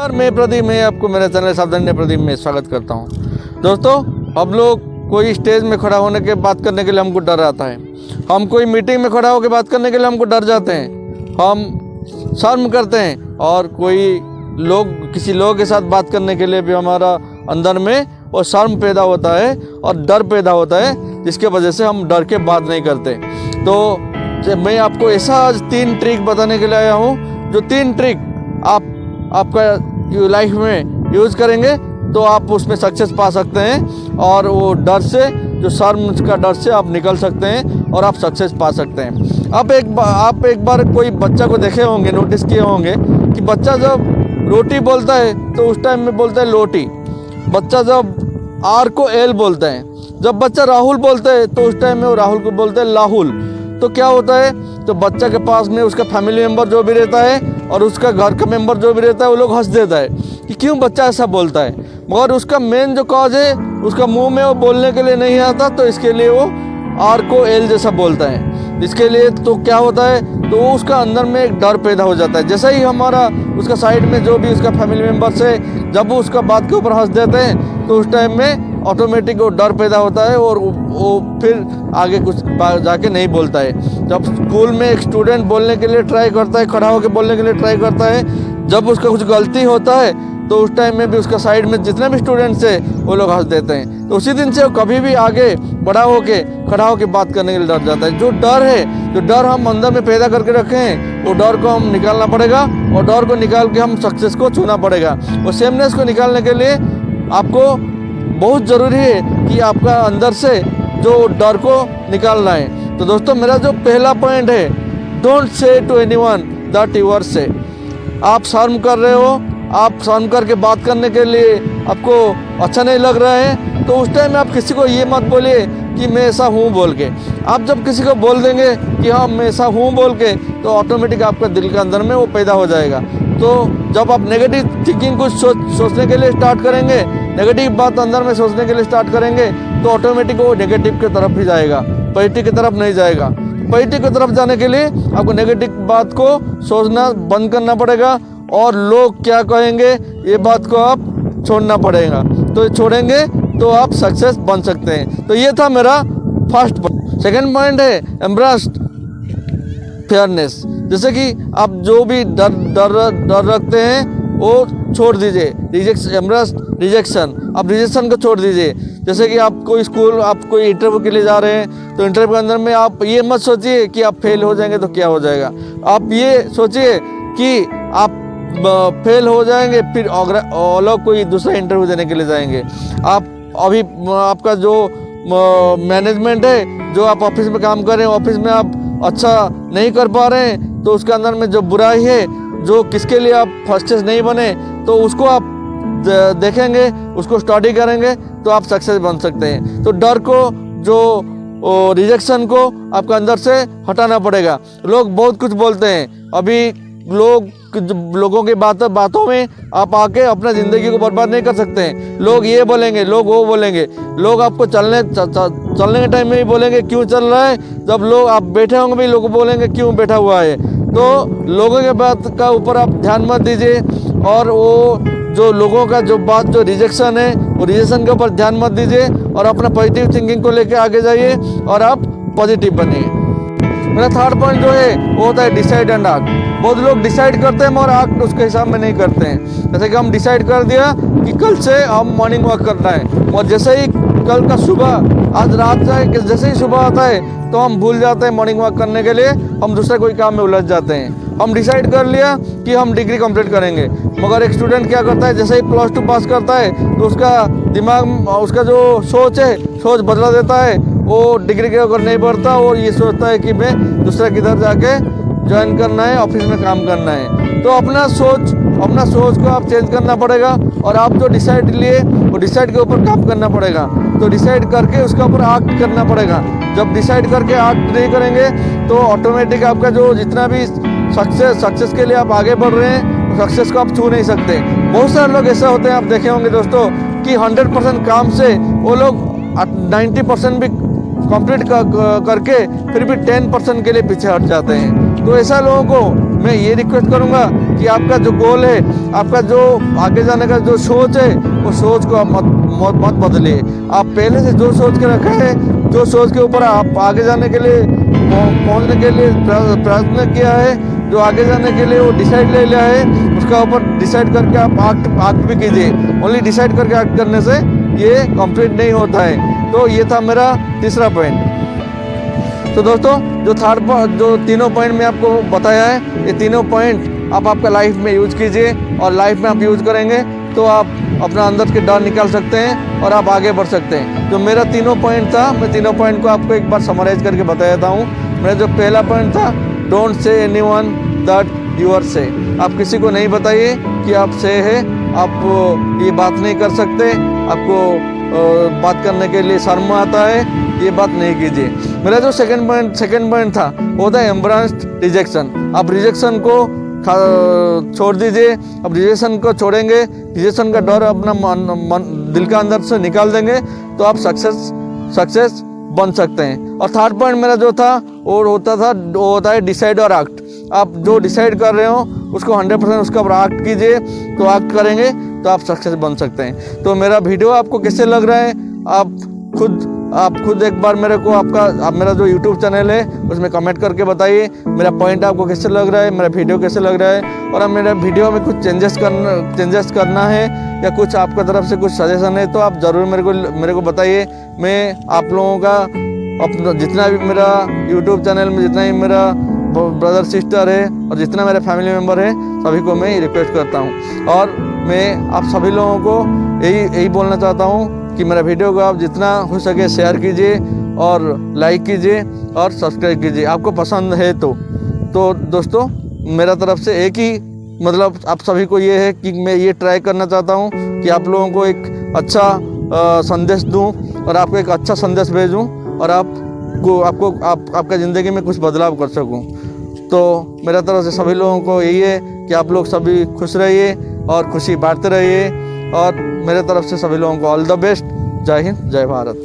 और मैं प्रदीप, मैं आपको मेरे चैनल सावधानी प्रदीप में स्वागत करता हूं। दोस्तों, हम लोग कोई स्टेज में खड़ा होने के बात करने के लिए हमको डर आता है। हम कोई मीटिंग में खड़ा होकर बात करने के लिए हमको डर जाते हैं, हम शर्म करते हैं। और कोई लोग किसी लोग के साथ बात करने के लिए भी हमारा अंदर में वो शर्म पैदा होता है और डर पैदा होता है, जिसके वजह से हम डर के बात नहीं करते। तो मैं आपको ऐसा आज 3 ट्रिक बताने के लिए आया हूँ, जो 3 ट्रिक आपका लाइफ में यूज़ करेंगे तो आप उसमें सक्सेस पा सकते हैं और वो डर से, जो शर्म का डर से आप निकल सकते हैं और आप सक्सेस पा सकते हैं। आप एक बार कोई बच्चा को देखे होंगे, नोटिस किए होंगे कि बच्चा जब रोटी बोलता है तो उस टाइम में बोलता है लोटी। बच्चा जब आर को एल बोलता है, जब बच्चा राहुल बोलता है तो उस टाइम में वो राहुल को बोलता है लाहुल। तो क्या होता है, तो बच्चा के पास में उसका फैमिली मेम्बर जो भी रहता है और उसका घर का मेंबर जो भी रहता है, वो लोग हंस देता है कि क्यों बच्चा ऐसा बोलता है। मगर उसका मेन जो कॉज है, उसका मुंह में वो बोलने के लिए नहीं आता, तो इसके लिए वो आर को एल जैसा बोलता है। इसके लिए तो क्या होता है, तो उसका अंदर में एक डर पैदा हो जाता है। जैसे ही हमारा उसका साइड में जो भी उसका फैमिली मेम्बर्स है, जब वो उसका बात के ऊपर हंस देते हैं, तो उस टाइम में ऑटोमेटिक वो डर पैदा होता है और वो फिर आगे कुछ जाके नहीं बोलता है। जब स्कूल में एक स्टूडेंट बोलने के लिए ट्राई करता है, खड़ा होकर बोलने के लिए ट्राई करता है, जब उसका कुछ गलती होता है तो उस टाइम में भी उसका साइड में जितने भी स्टूडेंट्स है वो लोग हंस देते हैं। तो उसी दिन से वो कभी भी आगे बड़ा होके खड़ा होकर बात करने के लिए डर जाता है। जो डर है, जो डर हम अंदर में पैदा करके रखे हैं, वो डर को हम निकालना पड़ेगा और डर को निकाल के हम सक्सेस को छूना पड़ेगा। और सेमनेस को निकालने के लिए आपको बहुत ज़रूरी है कि आपका अंदर से जो डर को निकालना है। तो दोस्तों, मेरा जो पहला पॉइंट है, don't say to anyone that you are say. आप शर्म कर रहे हो, आप शर्म करके बात करने के लिए आपको अच्छा नहीं लग रहा है, तो उस टाइम में आप किसी को ये मत बोलिए कि मैं ऐसा हूँ बोल के। आप जब किसी को बोल देंगे कि हाँ मैं ऐसा हूँ बोल के, तो ऑटोमेटिक आपका दिल के अंदर में वो पैदा हो जाएगा। तो जब आप नेगेटिव थिंकिंग कुछ सोचने के लिए स्टार्ट करेंगे, नेगेटिव बात अंदर में सोचने के लिए स्टार्ट करेंगे, तो ऑटोमेटिक वो नेगेटिव की तरफ ही जाएगा, पॉजिटिव की तरफ नहीं जाएगा। पॉजिटिव की तरफ जाने के लिए आपको नेगेटिव बात को सोचना बंद करना पड़ेगा और लोग क्या कहेंगे ये बात को आप छोड़ना पड़ेगा। तो छोड़ेंगे तो आप सक्सेस बन सकते हैं। तो ये था मेरा फर्स्ट पॉइंट। सेकेंड पॉइंट है एम्ब्रेस फेयरनेस। जैसे कि आप जो भी डर रखते हैं वो छोड़ दीजिए। एम्ब्रेस रिजेक्शन, आप रिजेक्शन को छोड़ दीजिए। जैसे कि आप कोई स्कूल, आप कोई इंटरव्यू के लिए जा रहे हैं, तो इंटरव्यू के अंदर में आप ये मत सोचिए कि आप फेल हो जाएंगे तो क्या हो जाएगा। आप ये सोचिए कि आप फेल हो जाएंगे, फिर लोग कोई दूसरा इंटरव्यू देने के लिए जाएंगे। आप अभी आपका जो मैनेजमेंट है, जो आप ऑफिस में काम कर रहे हैं, ऑफिस में आप अच्छा नहीं कर पा रहे हैं, तो उसके अंदर में जो बुराई है, जो किसके लिए आप फर्स्ट नहीं बने, तो उसको आप देखेंगे, उसको स्टडी करेंगे, तो आप सक्सेस बन सकते हैं। तो डर को, जो रिजेक्शन को आपके अंदर से हटाना पड़ेगा। लोग बहुत कुछ बोलते हैं, अभी लोगों की बातों में आप आके अपना ज़िंदगी को बर्बाद नहीं कर सकते हैं। लोग ये बोलेंगे, लोग वो बोलेंगे, लोग आपको चलने के टाइम में भी बोलेंगे क्यों चल रहा है, जब लोग आप बैठे होंगे भी लोग बोलेंगे क्यों बैठा हुआ है। तो लोगों के बात का ऊपर आप ध्यान मत दीजिए और वो जो लोगों का जो बात, जो रिजेक्शन है, वो रिजेक्शन के ऊपर ध्यान मत दीजिए और अपना पॉजिटिव थिंकिंग को लेकर आगे जाइए और आप पॉजिटिव बनिए। मेरा थर्ड पॉइंट जो है वो होता है डिसाइड एंड एक्ट। बहुत लोग डिसाइड करते हैं मगर एक्ट उसके हिसाब में नहीं करते हैं। जैसे कि हम डिसाइड कर दिया कि कल से हम मॉर्निंग वॉक करना है, और जैसे ही कल का सुबह, आज रात जाए, जैसे ही सुबह आता है तो हम भूल जाते हैं मॉर्निंग वॉक करने के लिए, हम दूसरे कोई काम में उलझ जाते हैं। हम डिसाइड कर लिया कि हम डिग्री कंप्लीट करेंगे, मगर एक स्टूडेंट क्या करता है, जैसे ही +2 पास करता है तो उसका दिमाग, उसका जो सोच है, सोच बदला देता है। वो डिग्री के ऊपर नहीं बढ़ता और ये सोचता है कि मैं दूसरा किधर जाके ज्वाइन करना है, ऑफिस में काम करना है। तो अपना सोच को आप चेंज करना पड़ेगा और आप जो डिसाइड लिए वो डिसाइड के ऊपर काम करना पड़ेगा। तो डिसाइड करके उसके ऊपर एक्ट करना पड़ेगा। जब डिसाइड करके एक्ट नहीं करेंगे तो ऑटोमेटिक आपका जो जितना भी सक्सेस के लिए आप आगे बढ़ रहे हैं, सक्सेस को आप छू नहीं सकते। बहुत सारे लोग ऐसे होते हैं, आप देखे होंगे दोस्तों, कि 100% काम से वो लोग 90% भी कंप्लीट करके फिर भी 10% के लिए पीछे हट जाते हैं। तो ऐसा लोगों को मैं ये रिक्वेस्ट करूँगा कि आपका जो गोल है, आपका जो आगे जाने का जो सोच है, वो सोच को आप मत बदलिए। आप पहले से जो सोच के रखे हैं, जो सोच के ऊपर आप आगे जाने के लिए पहुंचने के लिए प्रयत्न किया है, जो आगे जाने के लिए वो डिसाइड ले लिया है, उसका ऊपर डिसाइड करके आप एक्ट भी कीजिए। ओनली डिसाइड करके एक्ट करने से ये कंप्लीट नहीं होता है। तो ये था मेरा तीसरा पॉइंट। तो दोस्तों, जो तीनों पॉइंट मैं आपको बताया है, ये तीनों पॉइंट आप आपका लाइफ में यूज़ कीजिए, और लाइफ में आप यूज़ करेंगे तो आप अपना अंदर के डर निकाल सकते हैं और आप आगे बढ़ सकते हैं। जो मेरा तीनों पॉइंट था, मैं तीनों पॉइंट को आपको एक बार समराइज करके बता देता हूँ। मेरा जो पहला पॉइंट था, don't say anyone that you are say. आप किसी को नहीं बताइए कि आप से है, आप ये बात नहीं कर सकते, आपको बात करने के लिए शर्म आता है, ये बात नहीं कीजिए। मेरा जो सेकंड पॉइंट था, वो था एम्ब्रेस्ड रिजेक्शन। आप रिजेक्शन को छोड़ दीजिए। अब रिजेक्शन को छोड़ेंगे, रिजेक्शन का डर अपना दिल का अंदर से निकाल देंगे, तो आप सक्सेस बन सकते हैं। और थर्ड पॉइंट मेरा जो था वो होता है डिसाइड और एक्ट। आप जो डिसाइड कर रहे हो उसको 100% उसका एक्ट कीजिए, तो एक्ट करेंगे तो आप सक्सेस बन सकते हैं। तो मेरा वीडियो आपको कैसे लग रहा है, आप खुद एक बार मेरे को आप मेरा जो यूट्यूब चैनल है उसमें कमेंट करके बताइए मेरा पॉइंट आपको कैसे लग रहा है, मेरा वीडियो कैसे लग रहा है। और अब मेरे वीडियो में कुछ चेंजेस करना है या कुछ आपका तरफ से कुछ सजेशन है, तो आप ज़रूर मेरे को बताइए। मैं आप लोगों का अपना जितना भी मेरा यूट्यूब चैनल में जितना ही मेरा ब्रदर सिस्टर है और जितना मेरे फैमिली मेम्बर है, सभी को मैं रिक्वेस्ट करता हूँ। और मैं आप सभी लोगों को यही बोलना चाहता हूँ कि मेरा वीडियो को आप जितना हो सके शेयर कीजिए और लाइक कीजिए और सब्सक्राइब कीजिए, आपको पसंद है तो दोस्तों, मेरा तरफ से एक ही मतलब आप सभी को ये है कि मैं ये ट्राई करना चाहता हूँ कि आप लोगों को एक अच्छा संदेश दूँ और आपको एक अच्छा संदेश भेजूँ और आपका ज़िंदगी में कुछ बदलाव कर सकूँ। तो मेरा तरफ से सभी लोगों को यही है कि आप लोग सभी खुश रहिए और खुशी बांटते रहिए। और मेरे तरफ से सभी लोगों को ऑल द बेस्ट। जय हिंद, जय भारत।